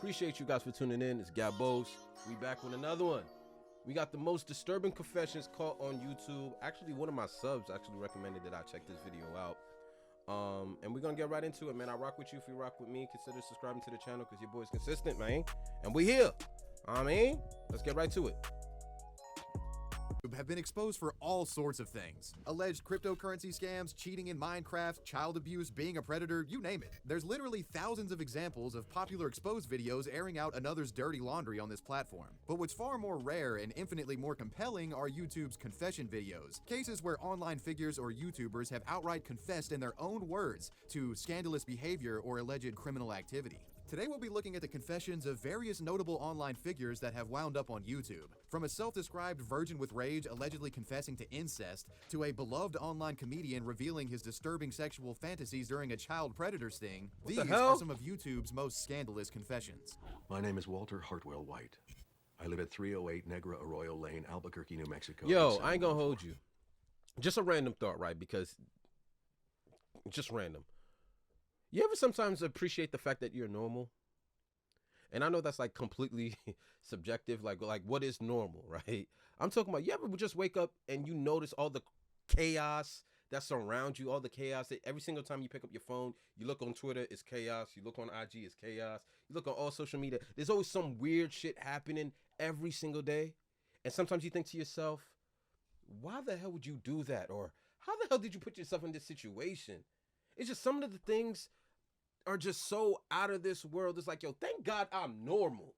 Appreciate you guys for tuning in. It's Gabos. We back with another one. We got the most disturbing confessions caught on YouTube. Actually, one of my subs actually recommended that I check this video out. And we're gonna get right into it, man. I rock with you if you rock with me. Consider subscribing to the channel because your boy's consistent, man. And we here. Let's get right to it. Have been exposed for all sorts of things. Alleged cryptocurrency scams, cheating in Minecraft, child abuse, being a predator, you name it. There's literally thousands of examples of popular exposed videos airing out another's dirty laundry on this platform. But what's far more rare and infinitely more compelling are YouTube's confession videos. Cases where online figures or YouTubers have outright confessed in their own words to scandalous behavior or alleged criminal activity. Today we'll be looking at the confessions of various notable online figures that have wound up on YouTube. From a self-described virgin with rage allegedly confessing to incest, to a beloved online comedian revealing his disturbing sexual fantasies during a child predator sting, these are some of YouTube's most scandalous confessions. My name is Walter Hartwell White. I live at 308 Negra Arroyo Lane, Albuquerque, New Mexico. Yo, I ain't gonna hold you. Just a random thought, right? Because just random. You ever sometimes appreciate the fact that you're normal? And I know that's like completely subjective, like what is normal, right? I'm talking about, you ever just wake up and you notice all the chaos that's around you, all the chaos that every single time you pick up your phone, you look on Twitter, it's chaos. You look on IG, it's chaos. You look on all social media, there's always some weird shit happening every single day. And sometimes you think to yourself, why the hell would you do that? Or how the hell did you put yourself in this situation? It's just some of the things are just so out of this world. It's like, yo, thank God I'm normal.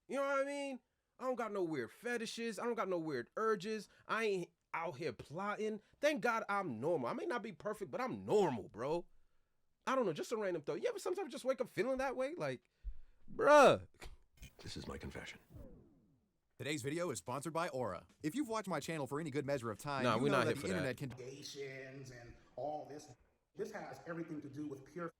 You know what I mean? I don't got no weird fetishes. I don't got no weird urges. I ain't out here plotting. Thank God I'm normal. I may not be perfect, but I'm normal, bro. I don't know, just a random thought. You ever sometimes just wake up feeling that way? Like, bruh. This is my confession. Today's video is sponsored by Aura. If you've watched my channel for any good measure of time, we're you know not that here the for internet that. can... And all this. This has everything to do with pure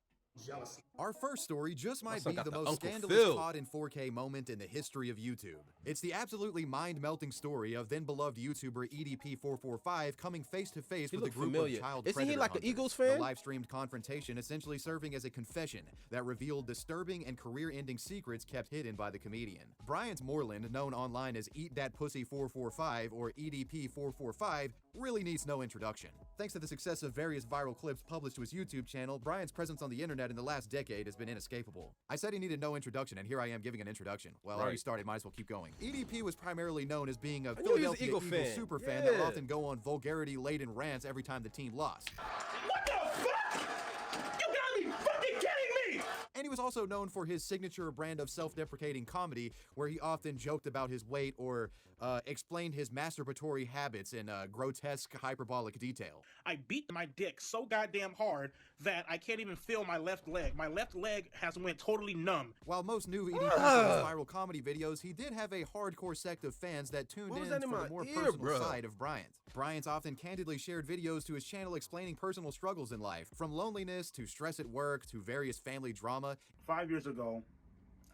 jealousy. Our first story just might be the most Uncle scandalous Phil caught in 4K moment in the history of YouTube. It's the absolutely mind-melting story of then-beloved YouTuber EDP445 coming face-to-face with a group of child predator Isn't he like an hunters. Eagles fan? The live-streamed confrontation essentially serving as a confession that revealed disturbing and career-ending secrets kept hidden by the comedian. Bryant Moreland, known online as Eat That Pussy 445 or EDP445, really needs no introduction. Thanks to the success of various viral clips published to his YouTube channel, Bryant's presence on the internet in the last decade has been inescapable. I said he needed no introduction, and here I am giving an introduction. Well, I already started, might as well keep going. EDP was primarily known as being a Philadelphia Eagles super fan that would often go on vulgarity-laden rants every time the team lost. What the fuck? You gotta be fucking kidding me! And he was also known for his signature brand of self-deprecating comedy, where he often joked about his weight or explained his masturbatory habits in grotesque, hyperbolic detail. I beat my dick so goddamn hard that I can't even feel my left leg. My left leg has went totally numb. While most knew EDP from his viral comedy videos, he did have a hardcore sect of fans that tuned in for the more personal side of Bryant. Bryant often candidly shared videos to his channel explaining personal struggles in life, from loneliness to stress at work to various family drama. 5 years ago,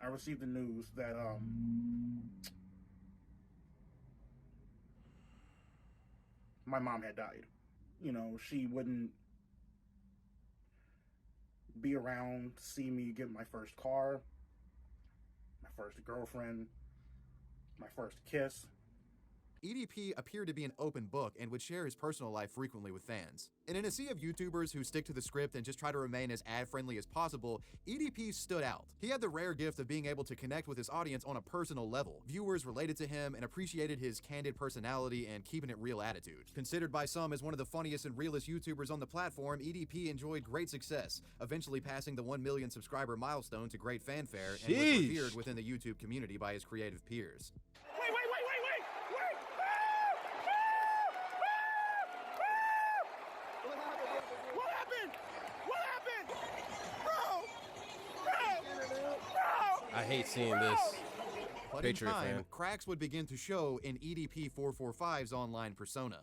I received the news that my mom had died. You know, she wouldn't be around to see me get my first car, my first girlfriend, my first kiss. EDP appeared to be an open book and would share his personal life frequently with fans. And in a sea of YouTubers who stick to the script and just try to remain as ad-friendly as possible, EDP stood out. He had the rare gift of being able to connect with his audience on a personal level. Viewers related to him and appreciated his candid personality and keeping it real attitude. Considered by some as one of the funniest and realest YouTubers on the platform, EDP enjoyed great success, eventually passing the 1 million subscriber milestone to great fanfare and was revered within the YouTube community by his creative peers. I hate seeing this. But in time, cracks would begin to show in EDP445's online persona.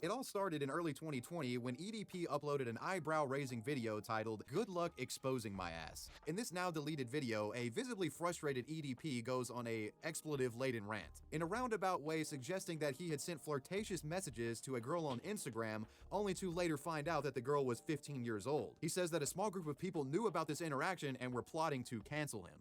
It all started in early 2020 when EDP uploaded an eyebrow-raising video titled "Good Luck Exposing My Ass." In this now-deleted video, a visibly frustrated EDP goes on a expletive-laden rant, in a roundabout way suggesting that he had sent flirtatious messages to a girl on Instagram, only to later find out that the girl was 15 years old. He says that a small group of people knew about this interaction and were plotting to cancel him.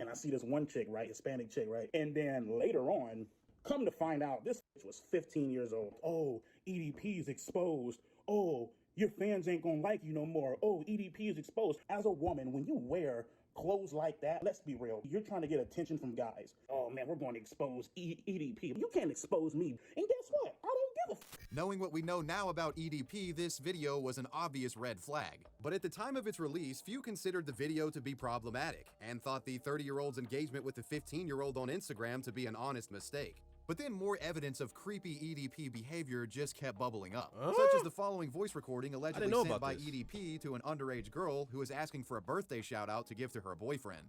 And I see this one chick, right, Hispanic chick, right? And then later on, come to find out, this bitch was 15 years old. Oh, EDP is exposed. Oh, your fans ain't gonna like you no more. Oh, EDP is exposed. As a woman, when you wear clothes like that, let's be real, you're trying to get attention from guys. Oh man, we're going to expose EDP. You can't expose me. And guess what? I don't give a Knowing what we know now about EDP, this video was an obvious red flag. But at the time of its release, few considered the video to be problematic and thought the 30-year-old's engagement with the 15-year-old on Instagram to be an honest mistake. But then more evidence of creepy EDP behavior just kept bubbling up, such as the following voice recording allegedly sent by EDP to an underage girl who was asking for a birthday shout-out to give to her boyfriend.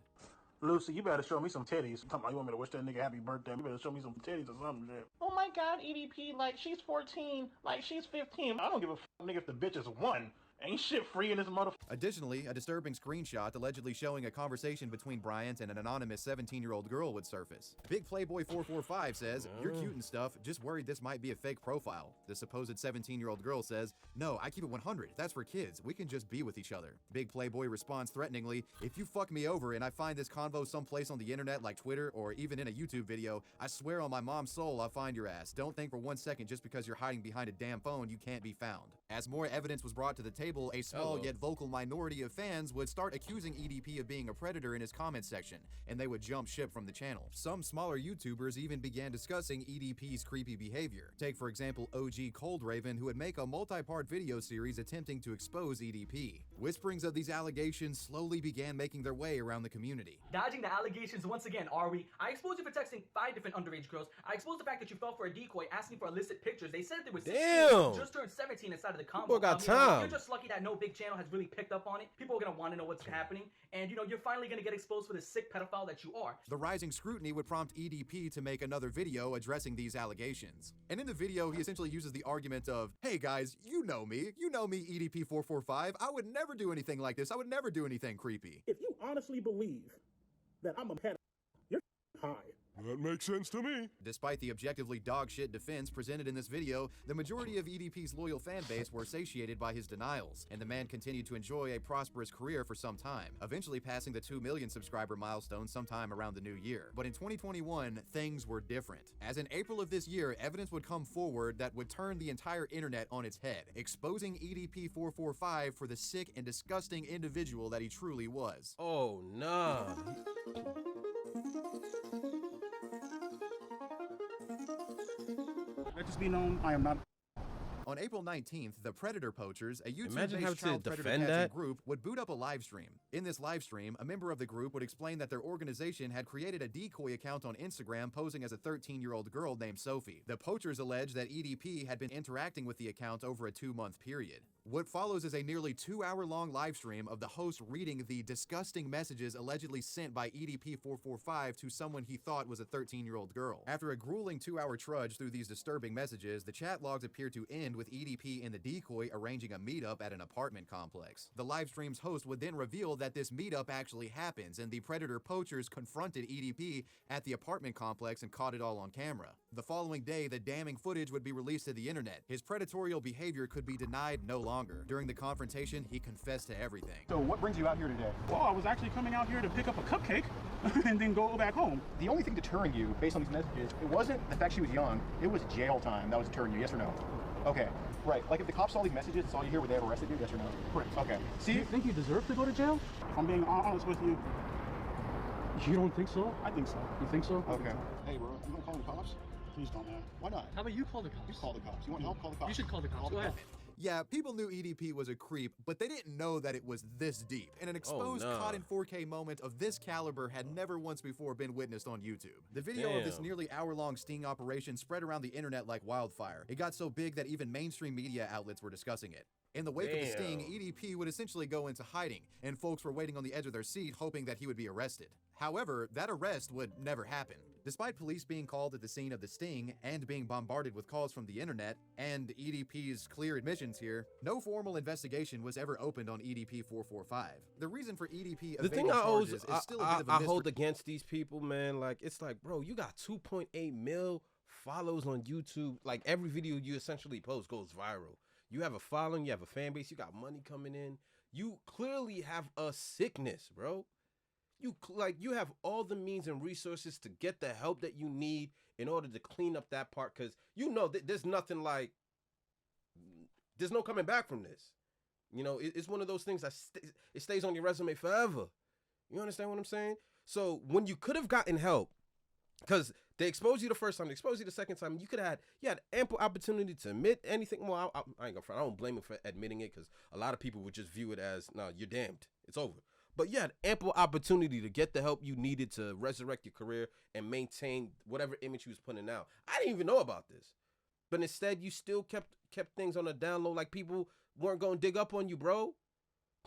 Lucy, you better show me some titties. You want me to wish that nigga happy birthday? You better show me some titties or something, shit. Oh my god, EDP, like she's 14, like she's 15. I don't give a nigga if the bitch is 1. Ain't shit free in this motherfucker. Additionally, a disturbing screenshot allegedly showing a conversation between Bryant and an anonymous 17-year-old girl would surface. Big Playboy 445 says, "You're cute and stuff, just worried this might be a fake profile." The supposed 17-year-old girl says, "No, I keep it 100. That's for kids. We can just be with each other." Big Playboy responds threateningly, "If you fuck me over and I find this convo someplace on the internet like Twitter or even in a YouTube video, I swear on my mom's soul I'll find your ass. Don't think for 1 second just because you're hiding behind a damn phone you can't be found." As more evidence was brought to the table, a small yet vocal minority of fans would start accusing EDP of being a predator in his comment section, and they would jump ship from the channel. Some smaller YouTubers even began discussing EDP's creepy behavior. Take, for example, OG Cold Raven, who would make a multi-part video series attempting to expose EDP. Whisperings of these allegations slowly began making their way around the community. Dodging the allegations once again, are we? I exposed you for texting 5 different underage girls. I exposed the fact that you fell for a decoy asking for illicit pictures. They said they were 16, just turned 17 inside of the combo. People got time. You're just lucky that no big channel has really picked up on it. People are gonna want to know what's happening, and you're finally gonna get exposed for the sick pedophile that you are. The rising scrutiny would prompt EDP to make another video addressing these allegations. And in the video, he essentially uses the argument of, "Hey guys, you know me, EDP445. I would never do anything like this. I would never do anything creepy." If you honestly believe that I'm a pedophile, you're high. That makes sense to me. Despite the objectively dogshit defense presented in this video, the majority of EDP's loyal fan base were satiated by his denials, and the man continued to enjoy a prosperous career for some time, eventually passing the 2 million subscriber milestone sometime around the new year. But in 2021, things were different, as in April of this year, evidence would come forward that would turn the entire internet on its head, exposing EDP445 for the sick and disgusting individual that he truly was. Oh, nah. Let this be known, I am not. On April 19th, the Predator Poachers, a Imagine having YouTube-based to child predator defend catching that. group, would boot up a live stream. In this live stream, a member of the group would explain that their organization had created a decoy account on Instagram posing as a 13-year-old girl named Sophie. The Poachers allege that EDP had been interacting with the account over a 2-month period. What follows is a nearly 2-hour-long live stream of the host reading the disgusting messages allegedly sent by EDP445 to someone he thought was a 13-year-old girl. After a grueling 2-hour trudge through these disturbing messages, the chat logs appear to end with EDP and the decoy arranging a meetup at an apartment complex. The live stream's host would then reveal that this meetup actually happens, and the Predator Poachers confronted EDP at the apartment complex and caught it all on camera. The following day, the damning footage would be released to the internet. His predatorial behavior could be denied no longer. During the confrontation, he confessed to everything. So what brings you out here today? Well, I was actually coming out here to pick up a cupcake and then go back home. The only thing deterring you, based on these messages, it wasn't the fact she was young, it was jail time that was deterring you, yes or no? Okay, right. Like if the cops saw these messages, saw you here, would they have arrested you, yes or no? Correct. Okay. Do you think you deserve to go to jail? If I'm being honest with you, You don't think so? I think so. You think so? Okay. Hey, bro, you want to call the cops? Please don't, man. Why not? How about you call the cops? You call the cops. You want help? Call the cops. You should call the cops. Go ahead. Yeah, people knew EDP was a creep, but they didn't know that it was this deep. And an exposed no. caught in 4K moment of this caliber had never once before been witnessed on YouTube. The video of this Damn. nearly hour-long sting operation spread around the internet like wildfire. It got so big that even mainstream media outlets were discussing it. In the wake of the sting, EDP would essentially go into hiding, and folks were waiting on the edge of their seat hoping that he would be arrested. However, that arrest would never happen. Despite police being called at the scene of the sting and being bombarded with calls from the internet, and EDP's clear admissions here, no formal investigation was ever opened on EDP445. The reason for EDP The thing evading I always charges is still a bit of a I hold mystery. against these people, man. Like, it's like, bro, you got 2.8 mil follows on YouTube. Like, every video you essentially post goes viral. You have a following, you have a fan base, you got money coming in. You clearly have a sickness, bro. you have all the means and resources to get the help that you need in order to clean up that part, because there's nothing like, there's no coming back from this. It's one of those things that it stays on your resume forever. You understand what I'm saying? So when you could have gotten help, because they exposed you the first time, they exposed you the second time, you had ample opportunity to admit anything. Well, I ain't gonna front. I don't blame him for admitting it, because a lot of people would just view it as, no, you're damned, it's over. But you had ample opportunity to get the help you needed to resurrect your career and maintain whatever image you was putting out. I didn't even know about this, but instead you still kept things on the down low, like people weren't gonna dig up on you, bro.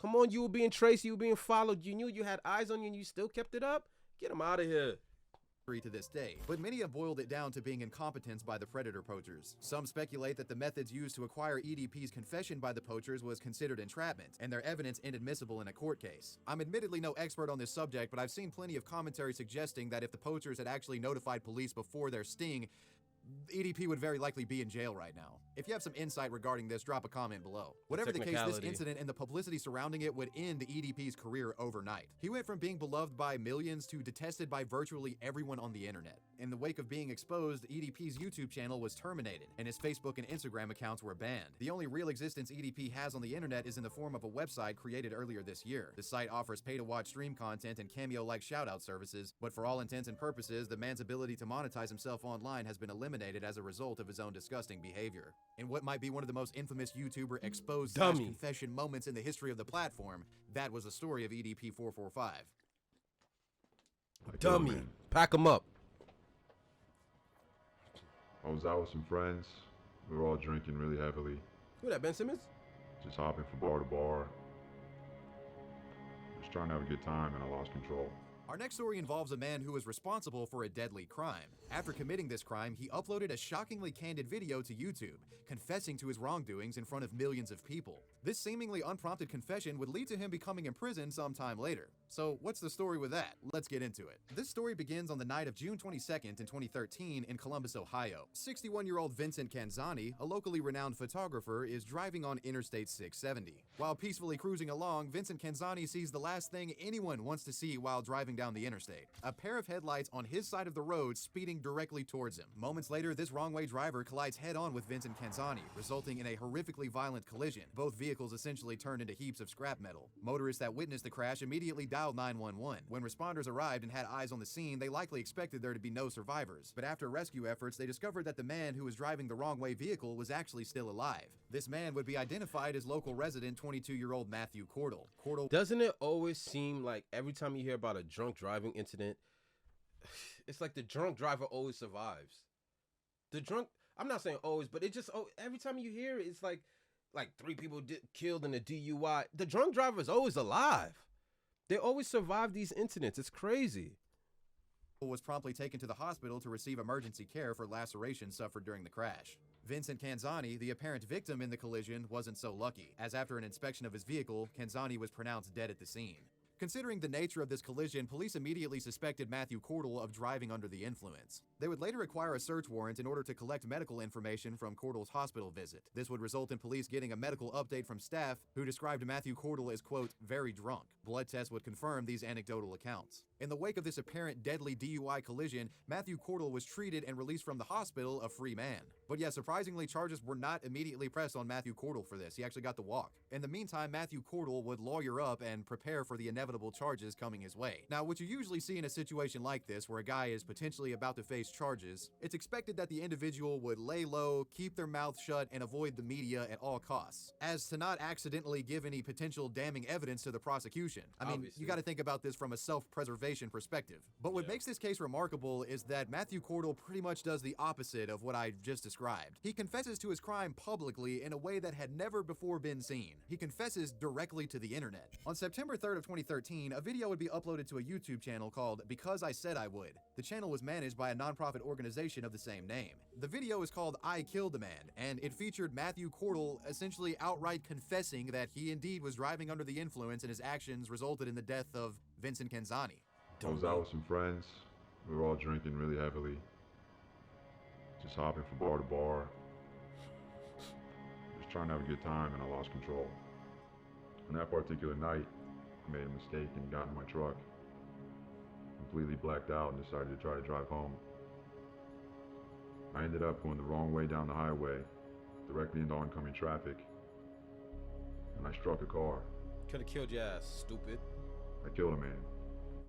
Come on, you were being traced, you were being followed, you knew you had eyes on you, and you still kept it up. Get them out of here. To this day, but many have boiled it down to being incompetence by the predator poachers. Some speculate that the methods used to acquire EDP's confession by the poachers was considered entrapment, and their evidence inadmissible in a court case. I'm admittedly no expert on this subject, but I've seen plenty of commentary suggesting that if the poachers had actually notified police before their sting, EDP would very likely be in jail right now. If you have some insight regarding this, drop a comment below. Whatever the case, this incident and the publicity surrounding it would end EDP's career overnight. He went from being beloved by millions to detested by virtually everyone on the internet. In the wake of being exposed, EDP's YouTube channel was terminated, and his Facebook and Instagram accounts were banned. The only real existence EDP has on the internet is in the form of a website created earlier this year. The site offers pay-to-watch stream content and Cameo-like shoutout services, but for all intents and purposes, the man's ability to monetize himself online has been eliminated as a result of his own disgusting behavior. In what might be one of the most infamous YouTuber exposed confession moments in the history of the platform, that was the story of EDP 445. Dummy. Pack him up. I was out with some friends. We were all drinking really heavily. Who that, Ben Simmons? Just hopping from bar to bar. Just trying to have a good time, and I lost control. Our next story involves a man who was responsible for a deadly crime. After committing this crime, he uploaded a shockingly candid video to YouTube, confessing to his wrongdoings in front of millions of people. This seemingly unprompted confession would lead to him becoming imprisoned sometime later. So what's the story with that? Let's get into it. This story begins on the night of June 22nd in 2013 in Columbus, Ohio. 61-year-old Vincent Canzani, a locally renowned photographer, is driving on Interstate 670. While peacefully cruising along, Vincent Canzani sees the last thing anyone wants to see while driving down the interstate: a pair of headlights on his side of the road speeding directly towards him. Moments later, this wrong-way driver collides head-on with Vincent Canzani, resulting in a horrifically violent collision. Both vehicles essentially turned into heaps of scrap metal. Motorists that witnessed the crash immediately dialed 911. When responders arrived and had eyes on the scene, they likely expected there to be no survivors. But after rescue efforts, they discovered that the man who was driving the wrong-way vehicle was actually still alive. This man would be identified as local resident 22-year-old Matthew Cordell. Doesn't it always seem like every time you hear about a drunk driving incident, it's like the drunk driver always survives? I'm not saying always, but every time you hear it, it's like 3 people killed in a DUI. The drunk driver is always alive. They always survive these incidents. It's crazy. Was promptly taken to the hospital to receive emergency care for lacerations suffered during the crash. Vincent Canzani, the apparent victim in the collision, wasn't so lucky, as after an inspection of his vehicle, Canzani was pronounced dead at the scene. Considering the nature of this collision, police immediately suspected Matthew Cordell of driving under the influence. They would later acquire a search warrant in order to collect medical information from Cordell's hospital visit. This would result in police getting a medical update from staff who described Matthew Cordell as, quote, very drunk. Blood tests would confirm these anecdotal accounts. In the wake of this apparent deadly DUI collision, Matthew Cordell was treated and released from the hospital a free man. But yeah, surprisingly, charges were not immediately pressed on Matthew Cordell for this. He actually got the walk. In the meantime, Matthew Cordell would lawyer up and prepare for the inevitable charges coming his way. Now, what you usually see in a situation like this, where a guy is potentially about to face charges, it's expected that the individual would lay low, keep their mouth shut, and avoid the media at all costs, as to not accidentally give any potential damning evidence to the prosecution. I mean, you got to think about this from a self-preservation perspective. But what makes this case remarkable is that Matthew Cordell pretty much does the opposite of what I just described. He confesses to his crime publicly in a way that had never before been seen. He confesses directly to the internet. On September 3rd of 2013, a video would be uploaded to a YouTube channel called Because I Said I Would. The channel was managed by a nonprofit organization of the same name. The video is called I Killed a Man, and it featured Matthew Cordell essentially outright confessing that he indeed was driving under the influence and his actions resulted in the death of Vincent Canzani. I was out with some friends. We were all drinking really heavily. Just hopping from bar to bar. Just trying to have a good time, and I lost control. On that particular night, I made a mistake and got in my truck. completely blacked out and decided to try to drive home. I ended up going the wrong way down the highway, directly into oncoming traffic, and I struck a car. Could have killed your ass, stupid. I killed a man.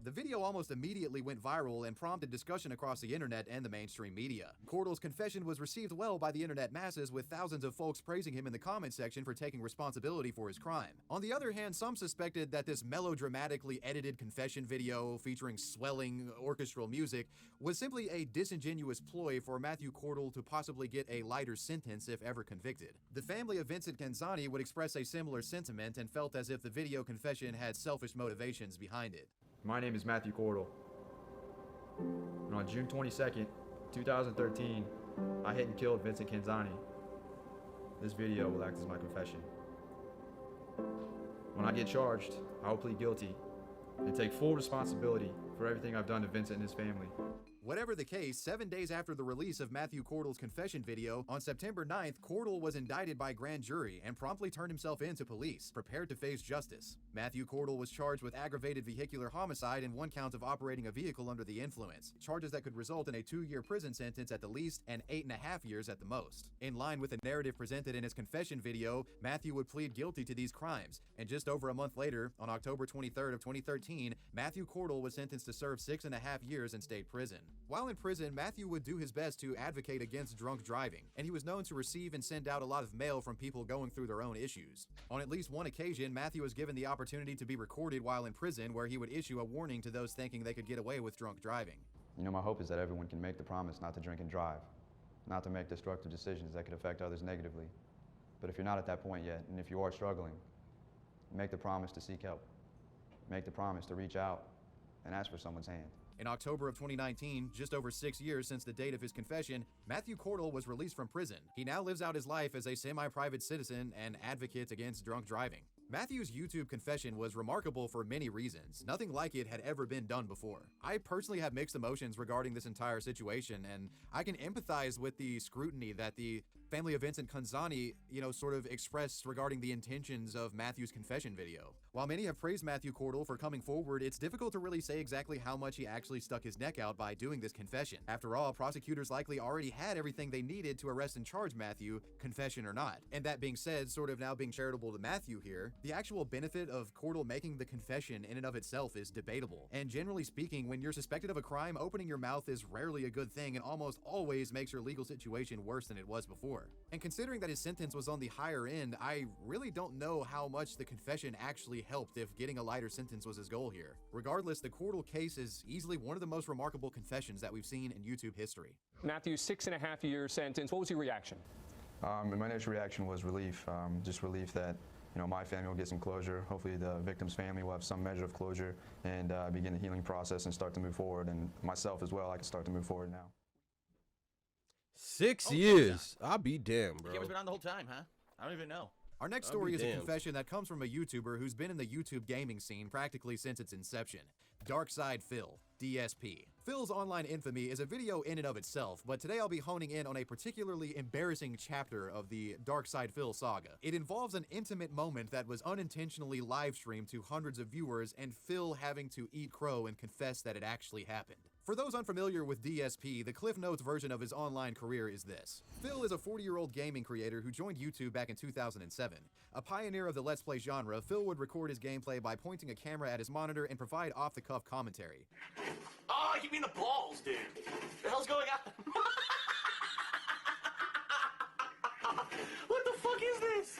The video almost immediately went viral and prompted discussion across the internet and the mainstream media. Cordell's confession was received well by the internet masses, with thousands of folks praising him in the comment section for taking responsibility for his crime. On the other hand, some suspected that this melodramatically edited confession video featuring swelling orchestral music was simply a disingenuous ploy for Matthew Cordell to possibly get a lighter sentence if ever convicted. The family of Vincent Canzani would express a similar sentiment and felt as if the video confession had selfish motivations behind it. My name is Matthew Cordell, and on June 22nd, 2013, I hit and killed Vincent Canzani. This video will act as my confession. When I get charged, I will plead guilty and take full responsibility for everything I've done to Vincent and his family. Whatever the case, 7 days after the release of Matthew Cordell's confession video, on September 9th, Cordell was indicted by grand jury and promptly turned himself in to police, prepared to face justice. Matthew Cordell was charged with aggravated vehicular homicide and 1 count of operating a vehicle under the influence, charges that could result in a 2-year prison sentence at the least and 8.5 years at the most. In line with the narrative presented in his confession video, Matthew would plead guilty to these crimes, and just over a month later, on October 23rd of 2013, Matthew Cordell was sentenced to serve 6.5 years in state prison. While in prison, Matthew would do his best to advocate against drunk driving, and he was known to receive and send out a lot of mail from people going through their own issues. On at least one occasion, Matthew was given the opportunity to be recorded while in prison, where he would issue a warning to those thinking they could get away with drunk driving. You know, my hope is that everyone can make the promise not to drink and drive, not to make destructive decisions that could affect others negatively. But if you're not at that point yet, and if you are struggling, make the promise to seek help. Make the promise to reach out and ask for someone's hand. In October of 2019, just over 6 years since the date of his confession, Matthew Cordell was released from prison. He now lives out his life as a semi-private citizen and advocate against drunk driving. Matthew's YouTube confession was remarkable for many reasons. Nothing like it had ever been done before. I personally have mixed emotions regarding this entire situation, and I can empathize with the scrutiny that the family of Vincent Canzani, sort of expressed regarding the intentions of Matthew's confession video. While many have praised Matthew Cordell for coming forward, it's difficult to really say exactly how much he actually stuck his neck out by doing this confession. After all, prosecutors likely already had everything they needed to arrest and charge Matthew, confession or not. And that being said, sort of now being charitable to Matthew here, the actual benefit of Cordell making the confession in and of itself is debatable. And generally speaking, when you're suspected of a crime, opening your mouth is rarely a good thing and almost always makes your legal situation worse than it was before. And considering that his sentence was on the higher end, I really don't know how much the confession actually helped if getting a lighter sentence was his goal here. Regardless, the Cordell case is easily one of the most remarkable confessions that we've seen in YouTube history. Matthew's 6.5-year sentence, what was your reaction? My initial reaction was relief, just relief that my family will get some closure. Hopefully the victim's family will have some measure of closure and begin the healing process and start to move forward. And myself as well, I can start to move forward now. 6 years. I'll be damned, bro. The camera's been on the whole time, huh? I don't even know. Our next story is a confession that comes from a YouTuber who's been in the YouTube gaming scene practically since its inception. Darkside Phil, DSP. Phil's online infamy is a video in and of itself, but today I'll be honing in on a particularly embarrassing chapter of the Darkside Phil saga. It involves an intimate moment that was unintentionally live-streamed to hundreds of viewers, and Phil having to eat crow and confess that it actually happened. For those unfamiliar with DSP, the Cliff Notes version of his online career is this. Phil is a 40-year-old gaming creator who joined YouTube back in 2007. A pioneer of the Let's Play genre, Phil would record his gameplay by pointing a camera at his monitor and provide off-the-cuff commentary. Oh, you mean the balls, dude. The hell's going on? What the fuck is this?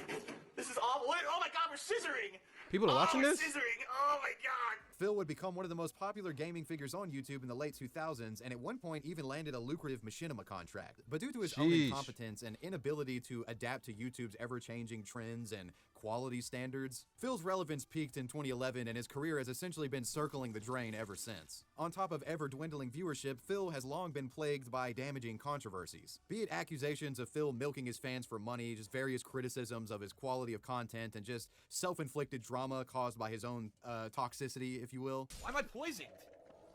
This is awful. Wait, oh my god, we're scissoring. People are watching this? Scissoring. Oh my god. Phil would become one of the most popular gaming figures on YouTube in the late 2000s, and at one point even landed a lucrative machinima contract. But due to his own incompetence and inability to adapt to YouTube's ever-changing trends and quality standards, Phil's relevance peaked in 2011, and his career has essentially been circling the drain ever since. On top of ever-dwindling viewership, Phil has long been plagued by damaging controversies. Be it accusations of Phil milking his fans for money, just various criticisms of his quality of content, and just self-inflicted drama caused by his own toxicity, if you will. Why am I poisoned?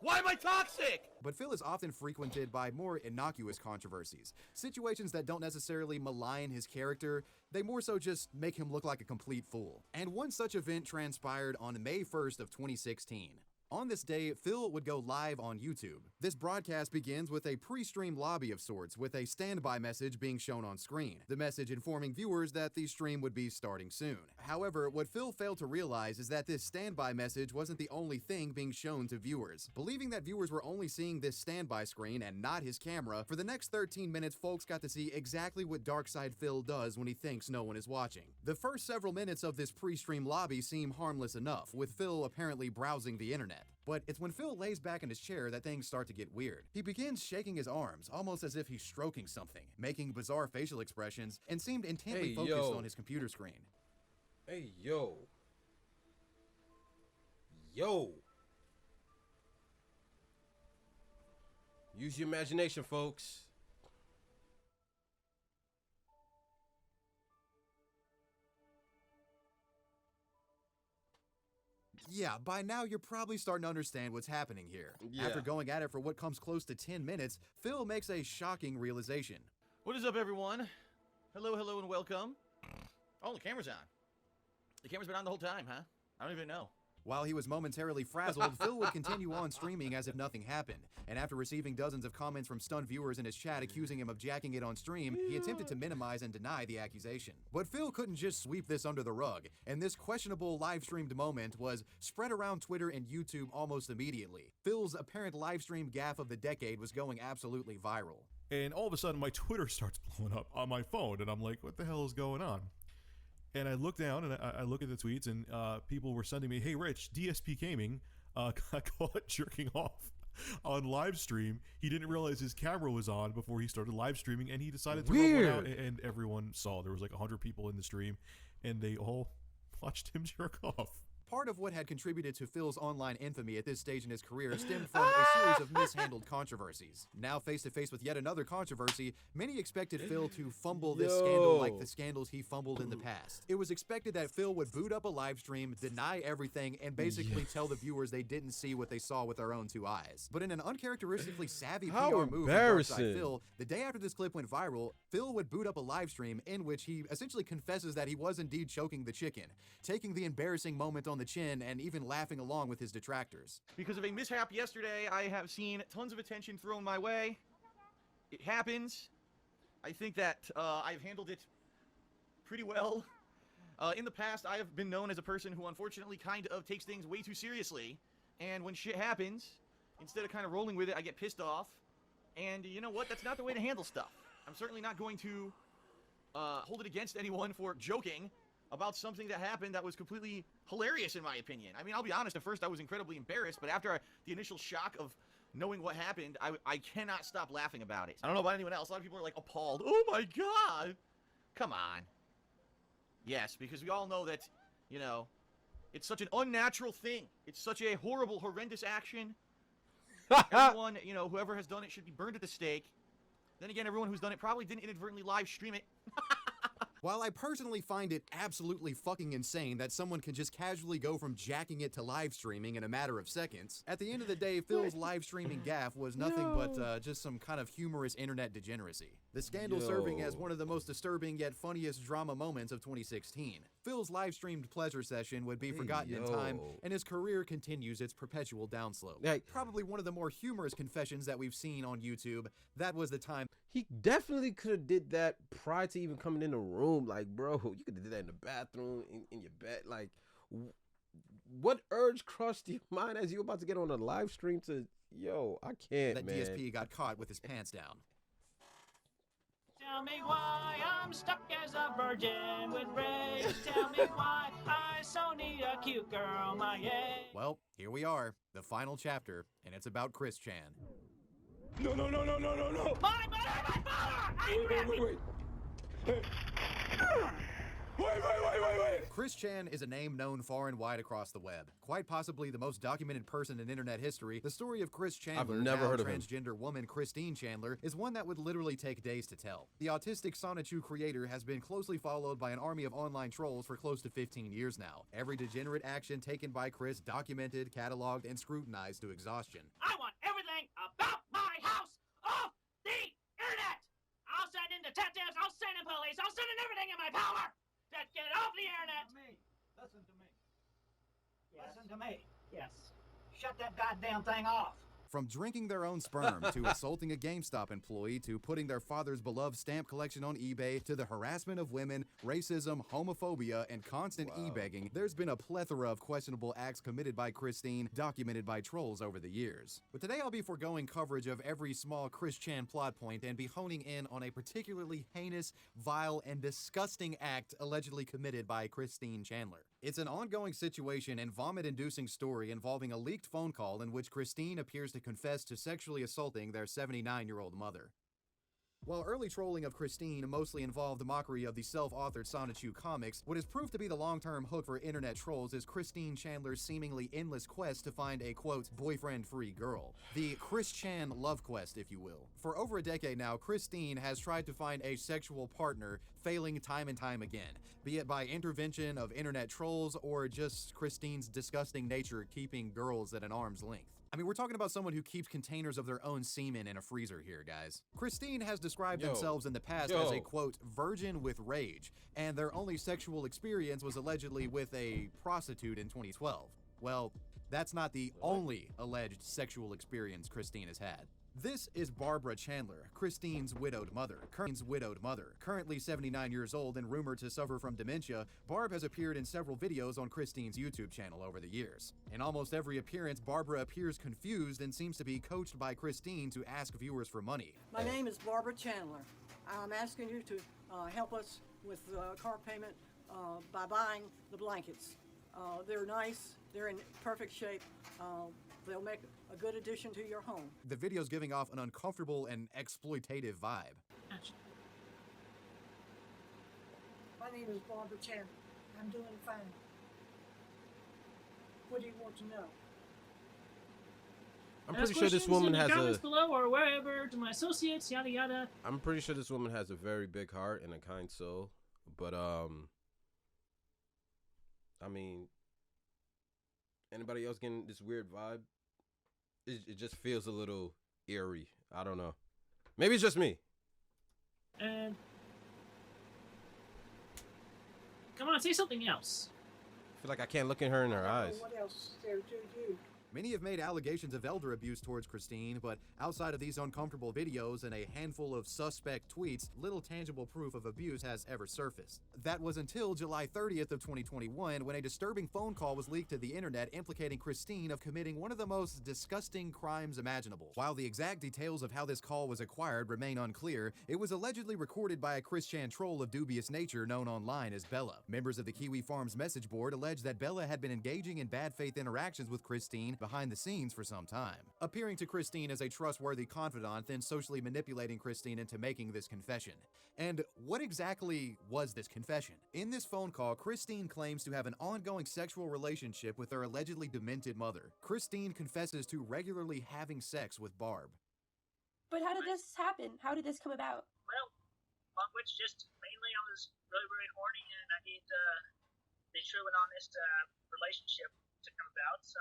Why am I toxic? But Phil is often frequented by more innocuous controversies. Situations that don't necessarily malign his character, they more so just make him look like a complete fool. And one such event transpired on May 1st of 2016. On this day, Phil would go live on YouTube. This broadcast begins with a pre-stream lobby of sorts, with a standby message being shown on screen. The message informing viewers that the stream would be starting soon. However, what Phil failed to realize is that this standby message wasn't the only thing being shown to viewers. Believing that viewers were only seeing this standby screen and not his camera, for the next 13 minutes, folks got to see exactly what Darkside Phil does when he thinks no one is watching. The first several minutes of this pre-stream lobby seem harmless enough, with Phil apparently browsing the internet. But it's when Phil lays back in his chair that things start to get weird. He begins shaking his arms, almost as if he's stroking something, making bizarre facial expressions, and seemed intently focused on his computer screen. Hey, yo. Yo. Use your imagination, folks. Yeah, by now you're probably starting to understand what's happening here. Yeah. After going at it for what comes close to 10 minutes, Phil makes a shocking realization. What is up, everyone? Hello, hello, and welcome. Oh, the camera's on. The camera's been on the whole time, huh? I don't even know. While he was momentarily frazzled, Phil would continue on streaming as if nothing happened. And after receiving dozens of comments from stunned viewers in his chat accusing him of jacking it on stream, he attempted to minimize and deny the accusation. But Phil couldn't just sweep this under the rug, and this questionable live-streamed moment was spread around Twitter and YouTube almost immediately. Phil's apparent live-stream gaffe of the decade was going absolutely viral. And all of a sudden, my Twitter starts blowing up on my phone, and I'm like, what the hell is going on? And I look down and I look at the tweets, and people were sending me, "Hey, Rich, DSP Gaming got caught jerking off on live stream. He didn't realize his camera was on before he started live streaming, and he decided to roll one out." And everyone saw. There was like 100 people in the stream, and they all watched him jerk off. Part of what had contributed to Phil's online infamy at this stage in his career stemmed from a series of mishandled controversies. Now face to face with yet another controversy, many expected Phil to fumble this scandal like the scandals he fumbled in the past. It was expected that Phil would boot up a live stream, deny everything, and basically tell the viewers they didn't see what they saw with their own two eyes. But in an uncharacteristically savvy PR move from Darkside Phil, the day after this clip went viral, Phil would boot up a live stream in which he essentially confesses that he was indeed choking the chicken, taking the embarrassing moment on the chin and even laughing along with his detractors. Because of a mishap yesterday, I have seen tons of attention thrown my way. It happens. I think that I've handled it pretty well. In the past, I have been known as a person who unfortunately kind of takes things way too seriously. And when shit happens, instead of kind of rolling with it, I get pissed off. And you know what? That's not the way to handle stuff. I'm certainly not going to hold it against anyone for joking about something that happened that was completely hilarious in my opinion. I mean, I'll be honest, at first I was incredibly embarrassed, but after the initial shock of knowing what happened, I cannot stop laughing about it. I don't know about anyone else. A lot of people are like appalled. Oh my god! Come on. Yes, because we all know that, you know, it's such an unnatural thing. It's such a horrible, horrendous action. Everyone, you know, whoever has done it should be burned at the stake. Then again, everyone who's done it probably didn't inadvertently live stream it. While I personally find it absolutely fucking insane that someone can just casually go from jacking it to live streaming in a matter of seconds, at the end of the day, Phil's live streaming gaffe was nothing but just some kind of humorous internet degeneracy. The scandal serving as one of the most disturbing yet funniest drama moments of 2016. Phil's live streamed pleasure session would be forgotten in time, and his career continues its perpetual downslope. Probably one of the more humorous confessions that we've seen on YouTube. That was the time. He definitely could have did that prior to even coming in the room. Like, bro, you could have did that in the bathroom, in your bed. Like, what urge crossed your mind as you were about to get on a live stream to, yo, I can't, that man. DSP got caught with his pants down. Tell me why I'm stuck as a virgin with rage. Tell me why I so need a cute girl my age. Well, here we are, the final chapter, and it's about Chris Chan. No. My father! Wait. Hey. Wait. Chris Chan is a name known far and wide across the web. Quite possibly the most documented person in internet history, the story of Chris Chandler, I've never heard of him. transgender woman Christine Chandler, is one that would literally take days to tell. The autistic Sonichu creator has been closely followed by an army of online trolls for close to 15 years now. Every degenerate action taken by Chris documented, cataloged, and scrutinized to exhaustion. I want everything about my house off the internet! I'll send in detectives, I'll send in police, I'll send in everything in my power! Just get it off the internet! Listen to me. Yes. Listen to me. Yes. Shut that goddamn thing off. From drinking their own sperm, to assaulting a GameStop employee, to putting their father's beloved stamp collection on eBay, to the harassment of women, racism, homophobia, and constant e-begging, there's been a plethora of questionable acts committed by Christine, documented by trolls over the years. But today I'll be foregoing coverage of every small Chris Chan plot point and be honing in on a particularly heinous, vile, and disgusting act allegedly committed by Christine Chandler. It's an ongoing situation and vomit-inducing story involving a leaked phone call in which Christine appears to confess to sexually assaulting their 79-year-old mother. While early trolling of Christine mostly involved the mockery of the self-authored Sonichu comics, what has proved to be the long-term hook for internet trolls is Christine Chandler's seemingly endless quest to find a, quote, boyfriend-free girl. The Chris Chan love quest, if you will. For over a decade now, Christine has tried to find a sexual partner, failing time and time again, be it by intervention of internet trolls or just Christine's disgusting nature keeping girls at an arm's length. I mean, we're talking about someone who keeps containers of their own semen in a freezer here, guys. Christine has described themselves in the past as a, quote, virgin with rage, and their only sexual experience was allegedly with a prostitute in 2012. Well, that's not the only alleged sexual experience Christine has had. This is Barbara Chandler, Christine's widowed mother. Currently 79 years old and rumored to suffer from dementia, Barb has appeared in several videos on Christine's YouTube channel over the years. In almost every appearance, Barbara appears confused and seems to be coached by Christine to ask viewers for money. My name is Barbara Chandler. I'm asking you to help us with car payment by buying the blankets. They're nice, they're in perfect shape. They'll make a good addition to your home. The video's giving off an uncomfortable and exploitative vibe. My name is Barbara Chandler. I'm doing fine. What do you want to know? I'm pretty sure this woman has comments below or wherever to my associates, yada yada. I'm pretty sure this woman has a very big heart and a kind soul, but I mean, anybody else getting this weird vibe? It just feels a little eerie. I don't know. Maybe it's just me. And come on, say something else. I feel like I can't look in her in her eyes. What else is there to do? Many have made allegations of elder abuse towards Christine, but outside of these uncomfortable videos and a handful of suspect tweets, little tangible proof of abuse has ever surfaced. That was until July 30th of 2021, when a disturbing phone call was leaked to the internet implicating Christine of committing one of the most disgusting crimes imaginable. While the exact details of how this call was acquired remain unclear, it was allegedly recorded by a Chris Chan troll of dubious nature known online as Bella. Members of the Kiwi Farms message board alleged that Bella had been engaging in bad faith interactions with Christine behind the scenes for some time, appearing to Christine as a trustworthy confidant, then socially manipulating Christine into making this confession. And what exactly was this confession? In this phone call, Christine claims to have an ongoing sexual relationship with her allegedly demented mother. Christine confesses to regularly having sex with Barb. But how did this happen? How did this come about? Well, on which just mainly I was really, really horny and I need the true and honest relationship to come about, so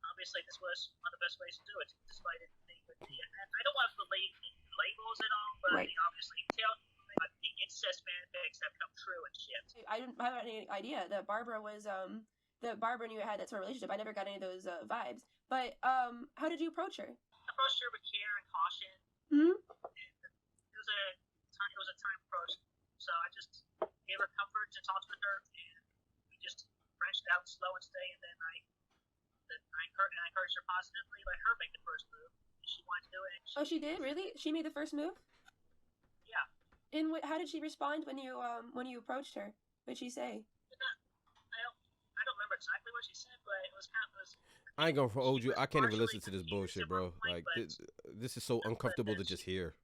obviously this was one of the best ways to do it, despite it being with the, I don't want to believe in labels at all, but obviously tell the incest fanfics have come true and shit. I didn't have any idea that Barbara was, that Barbara knew had that sort of relationship. I never got any of those vibes. But how did you approach her? I approached her with care and caution. Mm-hmm. It was a time approach, so I just gave her comfort and talked with her, and we just branched out slow and steady, and then I encouraged her positively, let her make the first move. She wanted to do it. Oh, she did? Really? She made the first move? Yeah. And how did she respond when you approached her? What did she say? I don't remember exactly what she said, but it was kind of... I ain't gonna hold you. I can't even listen to this bullshit, bro. Like, this is so uncomfortable to just hear.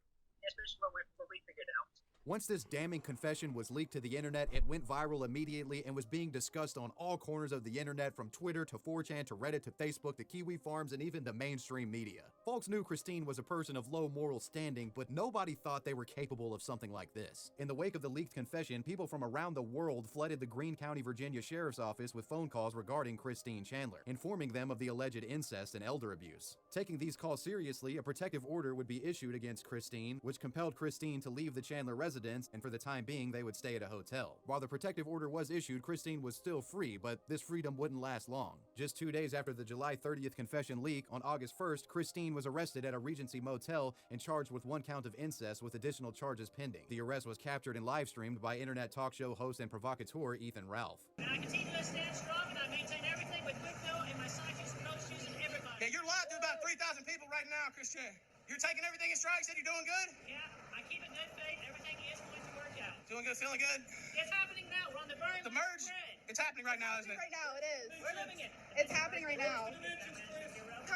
Especially what we figured out. Once this damning confession was leaked to the internet, it went viral immediately and was being discussed on all corners of the internet, from Twitter to 4chan to Reddit to Facebook to Kiwi Farms and even the mainstream media. Folks knew Christine was a person of low moral standing, but nobody thought they were capable of something like this. In the wake of the leaked confession, people from around the world flooded the Greene County, Virginia Sheriff's Office with phone calls regarding Christine Chandler, informing them of the alleged incest and elder abuse. Taking these calls seriously, a protective order would be issued against Christine, which compelled Christine to leave the Chandler residence, and for the time being, they would stay at a hotel. While the protective order was issued, Christine was still free, but this freedom wouldn't last long. Just 2 days after the July 30th confession leak, on August 1st, Christine was arrested at a Regency motel and charged with 1 count of incest with additional charges pending. The arrest was captured and live-streamed by internet talk show host and provocateur Ethan Ralph. And I continue to stand strong, and I maintain everything with crypto and my scientists, coaches, and everybody. Yeah, you're live to about 3,000 people right now, Christian. You're taking everything in stride. You said you're doing good? Yeah, I keep it good faith. Everything is going to work out. Doing good, feeling good? It's happening now. We're on the verge. The merge? It's happening right now, isn't it? Right now, it is. We're living it. It's happening right now.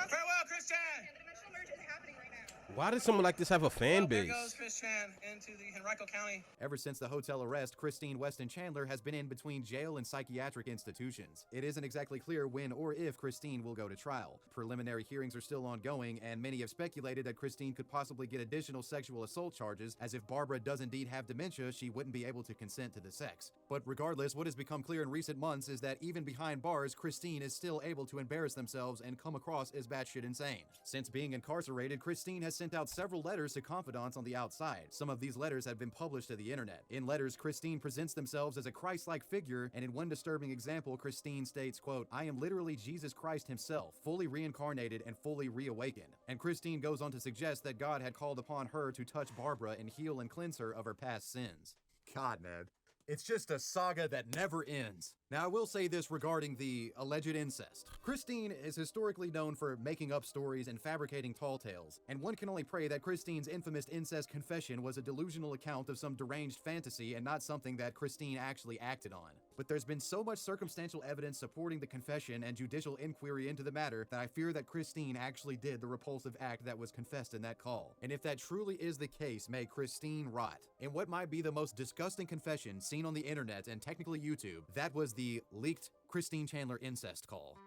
Farewell, Christian. The dimensional merge is happening right now. Why does someone like this have a fan base? There goes Christian into the Henrico County. Ever since the hotel arrest, Christine Weston Chandler has been in between jail and psychiatric institutions. It isn't exactly clear when or if Christine will go to trial. Preliminary hearings are still ongoing, and many have speculated that Christine could possibly get additional sexual assault charges, as if Barbara does indeed have dementia, she wouldn't be able to consent to the sex. But regardless, what has become clear in recent months is that even behind bars, Christine is still able to embarrass themselves and come across as batshit insane. Since being incarcerated, Christine has sent out several letters to confidants on the outside. Some of these letters have been published to the internet. In letters, Christine presents themselves as a Christ-like figure, and in one disturbing example, Christine states, quote, "I am literally Jesus Christ himself, fully reincarnated and fully reawakened." And Christine goes on to suggest that God had called upon her to touch Barbara and heal and cleanse her of her past sins. God, man. It's just a saga that never ends. Now, I will say this regarding the alleged incest. Christine is historically known for making up stories and fabricating tall tales, and one can only pray that Christine's infamous incest confession was a delusional account of some deranged fantasy and not something that Christine actually acted on. But there's been so much circumstantial evidence supporting the confession and judicial inquiry into the matter that I fear that Christine actually did the repulsive act that was confessed in that call. And if that truly is the case, may Christine rot. In what might be the most disgusting confession seen on the internet and technically YouTube, that was the leaked Christine Chandler incest call.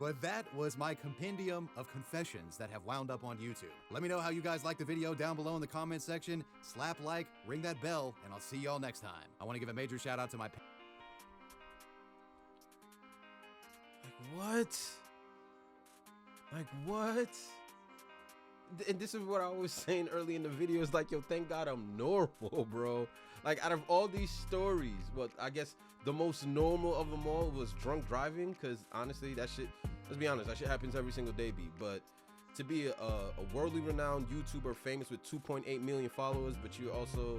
But that was my compendium of confessions that have wound up on YouTube. Let me know how you guys like the video down below in the comment section. Slap like, ring that bell, and I'll see y'all next time. I want to give a major shout out to my... What? Like, what? And this is what I was saying early in the video. It's like, yo, thank God I'm normal, bro. Like, out of all these stories, well, I guess the most normal of them all was drunk driving, because honestly, that shit, let's be honest, that shit happens every single day, B. But to be a worldly renowned YouTuber famous with 2.8 million followers, but you're also,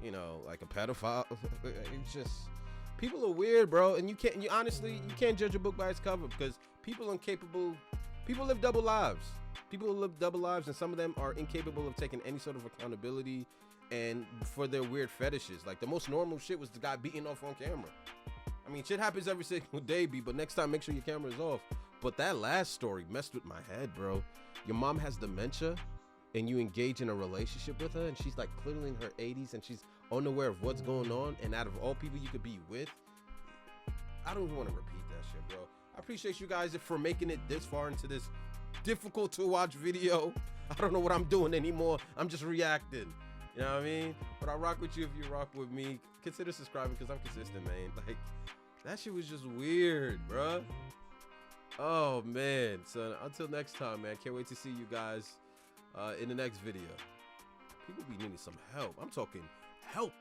you know, like a pedophile, it's just, people are weird, bro. And you honestly, you can't judge a book by its cover, because people live double lives. People live double lives, and some of them are incapable of taking any sort of accountability and for their weird fetishes. Like, the most normal shit was the guy beating off on camera. I mean, shit happens every single day, B, but next time, make sure your camera is off. But that last story messed with my head, bro. Your mom has dementia, and you engage in a relationship with her, and she's like clearly in her 80s, and she's unaware of what's going on, and out of all people you could be with, I don't even want to repeat that shit, bro. I appreciate you guys for making it this far into this difficult to watch video. I don't know what I'm doing anymore. I'm just reacting. You know what I mean? But I rock with you if you rock with me. Consider subscribing, because I'm consistent, man. Like, that shit was just weird, bruh. Oh, man. So until next time, man. Can't wait to see you guys in the next video. People be needing some help. I'm talking help.